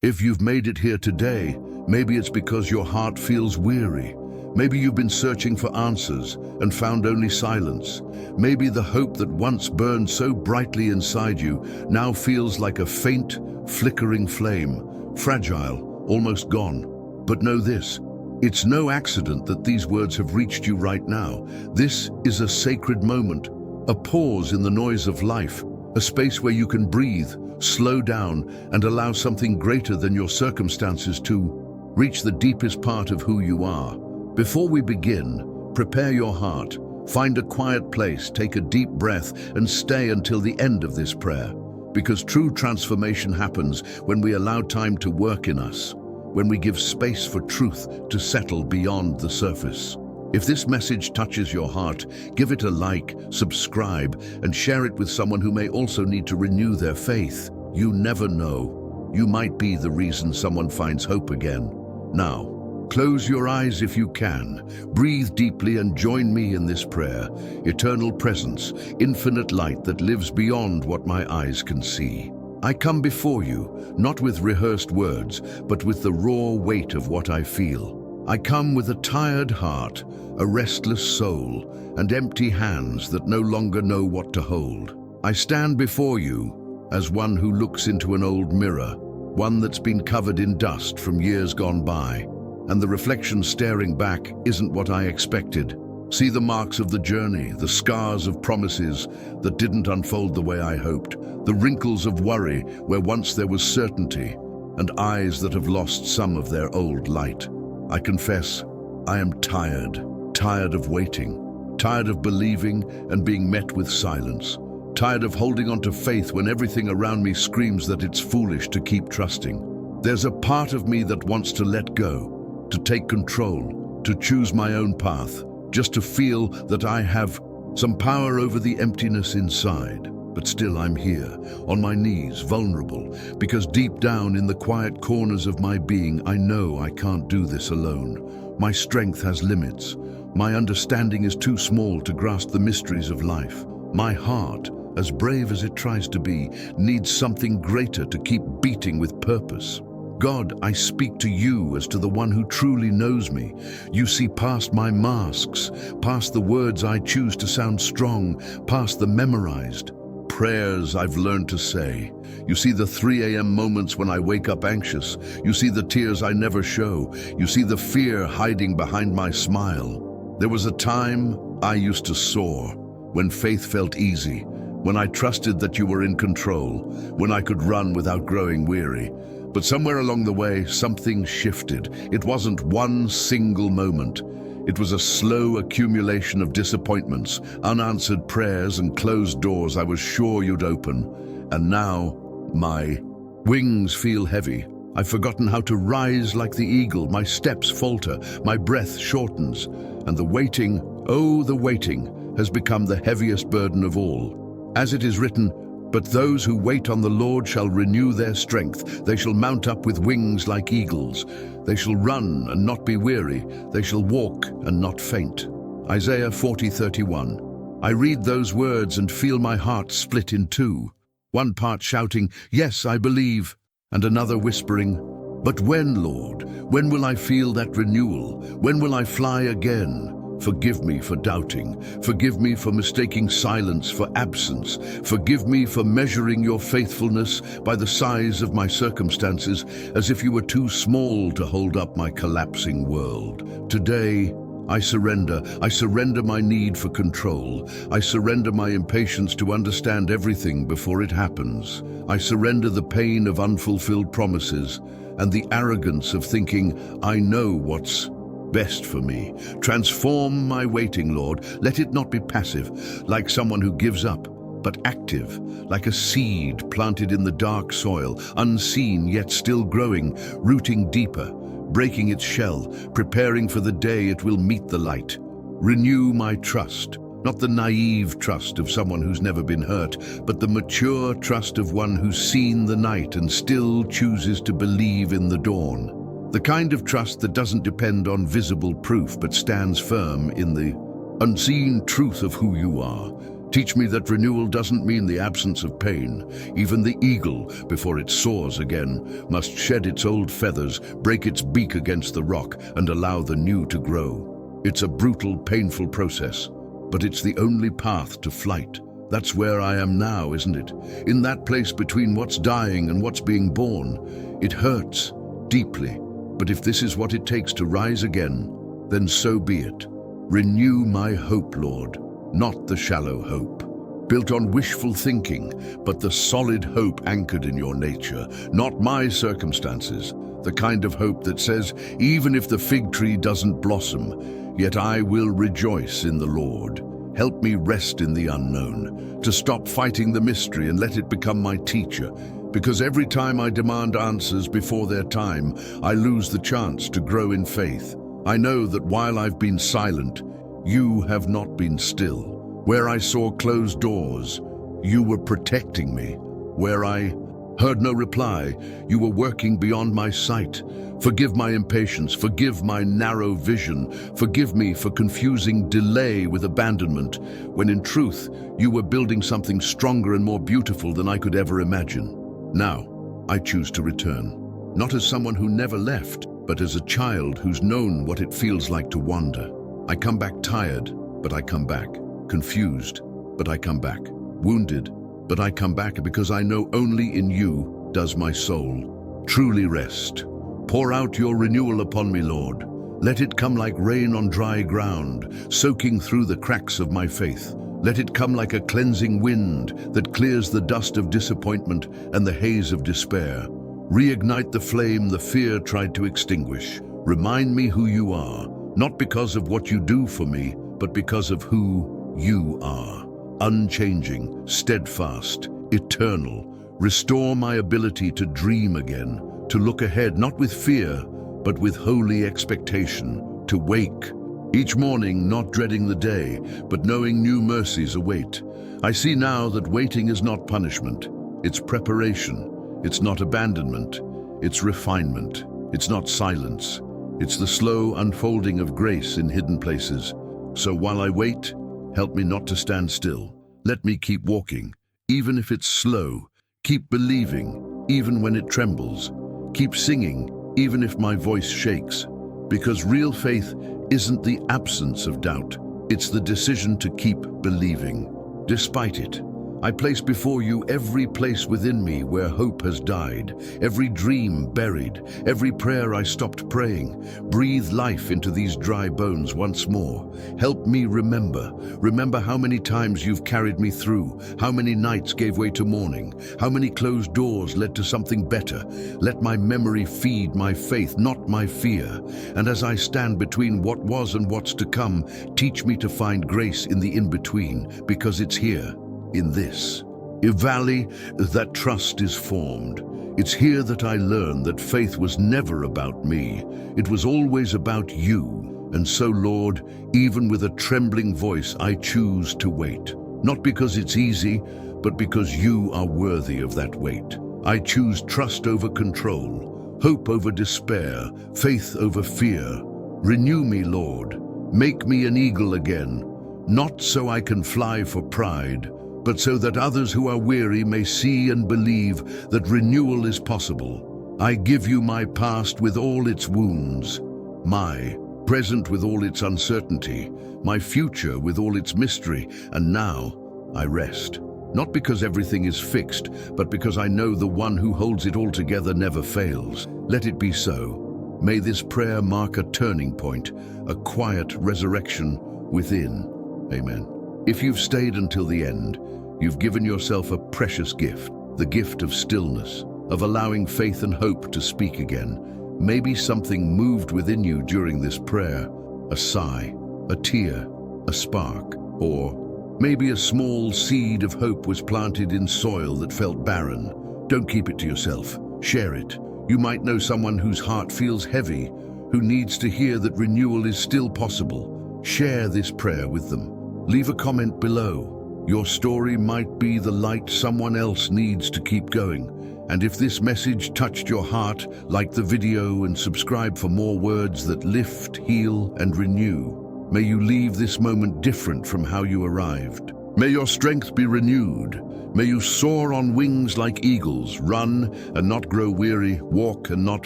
If you've made it here today, maybe it's because your heart feels weary. Maybe you've been searching for answers and found only silence. Maybe the hope that once burned so brightly inside you now feels like a faint, flickering flame, fragile, almost gone. But know this, it's no accident that these words have reached you right now. This is a sacred moment, a pause in the noise of life, a space where you can breathe, slow down, and allow something greater than your circumstances to reach the deepest part of who you are. Before we begin, prepare your heart, find a quiet place, take a deep breath, and stay until the end of this prayer. Because true transformation happens when we allow time to work in us, when we give space for truth to settle beyond the surface. If this message touches your heart, give it a like, subscribe, and share it with someone who may also need to renew their faith. You never know. You might be the reason someone finds hope again. Now, close your eyes if you can. Breathe deeply and join me in this prayer. Eternal presence, infinite light that lives beyond what my eyes can see. I come before you, not with rehearsed words, but with the raw weight of what I feel. I come with a tired heart, a restless soul, and empty hands that no longer know what to hold. I stand before you as one who looks into an old mirror, one that's been covered in dust from years gone by, and the reflection staring back isn't what I expected. See the marks of the journey, the scars of promises that didn't unfold the way I hoped, the wrinkles of worry where once there was certainty, and eyes that have lost some of their old light. I confess, I am tired of waiting, tired of believing and being met with silence, tired of holding on to faith when everything around me screams that it's foolish to keep trusting. There's a part of me that wants to let go, to take control, to choose my own path, just to feel that I have some power over the emptiness inside. But still I'm here, on my knees, vulnerable, because deep down in the quiet corners of my being, I know I can't do this alone. My strength has limits. My understanding is too small to grasp the mysteries of life. My heart, as brave as it tries to be, needs something greater to keep beating with purpose. God, I speak to you as to the one who truly knows me. You see past my masks, past the words I choose to sound strong, past the memorized prayers I've learned to say. You see the 3 a.m. moments when I wake up anxious. You see the tears I never show. You see the fear hiding behind my smile. There was a time I used to soar, when faith felt easy, when I trusted that you were in control, when I could run without growing weary. But somewhere along the way, something shifted. It wasn't one single moment. It was a slow accumulation of disappointments, unanswered prayers, and closed doors I was sure you'd open. And now, my wings feel heavy. I've forgotten how to rise like the eagle. My steps falter, my breath shortens, and the waiting, oh, the waiting, has become the heaviest burden of all. As it is written, "But those who wait on the Lord shall renew their strength. They shall mount up with wings like eagles. They shall run and not be weary. They shall walk and not faint." Isaiah 40:31. I read those words and feel my heart split in two. One part shouting, "Yes, I believe," and another whispering, "But when, Lord? When will I feel that renewal? When will I fly again?" Forgive me for doubting. Forgive me for mistaking silence for absence. Forgive me for measuring your faithfulness by the size of my circumstances, as if you were too small to hold up my collapsing world. Today, I surrender. I surrender my need for control. I surrender my impatience to understand everything before it happens. I surrender the pain of unfulfilled promises and the arrogance of thinking I know what's best for me. Transform my waiting, Lord. Let it not be passive, like someone who gives up, but active, like a seed planted in the dark soil, unseen yet still growing, rooting deeper, breaking its shell, preparing for the day it will meet the light. Renew my trust, not the naive trust of someone who's never been hurt, but the mature trust of one who's seen the night and still chooses to believe in the dawn. The kind of trust that doesn't depend on visible proof but stands firm in the unseen truth of who you are. Teach me that renewal doesn't mean the absence of pain. Even the eagle, before it soars again, must shed its old feathers, break its beak against the rock, and allow the new to grow. It's a brutal, painful process, but it's the only path to flight. That's where I am now, isn't it? In that place between what's dying and what's being born. It hurts deeply, but if this is what it takes to rise again, then so be it. Renew my hope, Lord, not the shallow hope, built on wishful thinking, but the solid hope anchored in your nature, not my circumstances, the kind of hope that says, even if the fig tree doesn't blossom, yet I will rejoice in the Lord. Help me rest in the unknown, to stop fighting the mystery and let it become my teacher, because every time I demand answers before their time, I lose the chance to grow in faith. I know that while I've been silent, you have not been still. Where I saw closed doors, you were protecting me. Where I heard no reply, you were working beyond my sight. Forgive my impatience, forgive my narrow vision, forgive me for confusing delay with abandonment, when in truth, you were building something stronger and more beautiful than I could ever imagine. Now, I choose to return, not as someone who never left, but as a child who's known what it feels like to wander. I come back tired, but I come back. Confused, but I come back. Wounded, but I come back because I know only in you does my soul truly rest. Pour out your renewal upon me, Lord. Let it come like rain on dry ground, soaking through the cracks of my faith. Let it come like a cleansing wind that clears the dust of disappointment and the haze of despair. Reignite the flame the fear tried to extinguish. Remind me who you are, not because of what you do for me, but because of who you are. Unchanging, steadfast, eternal. Restore my ability to dream again, to look ahead not with fear, but with holy expectation, to wake each morning not dreading the day, but knowing new mercies await. I see now that waiting is not punishment, it's preparation. It's not abandonment, it's refinement. It's not silence, it's the slow unfolding of grace in hidden places. So while I wait, help me not to stand still. Let me keep walking, even if it's slow. Keep believing, even when it trembles. Keep singing, even if my voice shakes. Because real faith isn't the absence of doubt, it's the decision to keep believing, despite it. I place before you every place within me where hope has died, every dream buried, every prayer I stopped praying. Breathe life into these dry bones once more. Help me remember how many times you've carried me through, how many nights gave way to morning, how many closed doors led to something better. Let my memory feed my faith, not my fear. And as I stand between what was and what's to come, teach me to find grace in the in-between, because it's here, in this valley, that trust is formed. It's here that I learn that faith was never about me. It was always about you. And so, Lord, even with a trembling voice, I choose to wait. Not because it's easy, but because you are worthy of that wait. I choose trust over control, hope over despair, faith over fear. Renew me, Lord. Make me an eagle again, not so I can fly for pride, but so that others who are weary may see and believe that renewal is possible. I give you my past with all its wounds, my present with all its uncertainty, my future with all its mystery, and now I rest. Not because everything is fixed, but because I know the one who holds it all together never fails. Let it be so. May this prayer mark a turning point, a quiet resurrection within. Amen. If you've stayed until the end, you've given yourself a precious gift, the gift of stillness, of allowing faith and hope to speak again. Maybe something moved within you during this prayer, a sigh, a tear, a spark, or maybe a small seed of hope was planted in soil that felt barren. Don't keep it to yourself, share it. You might know someone whose heart feels heavy, who needs to hear that renewal is still possible. Share this prayer with them. Leave a comment below. Your story might be the light someone else needs to keep going. And if this message touched your heart, like the video and subscribe for more words that lift, heal, and renew. May you leave this moment different from how you arrived. May your strength be renewed. May you soar on wings like eagles, run and not grow weary, walk and not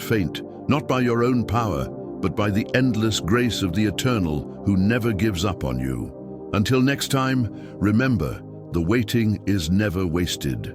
faint, not by your own power, but by the endless grace of the Eternal who never gives up on you. Until next time, remember, the waiting is never wasted.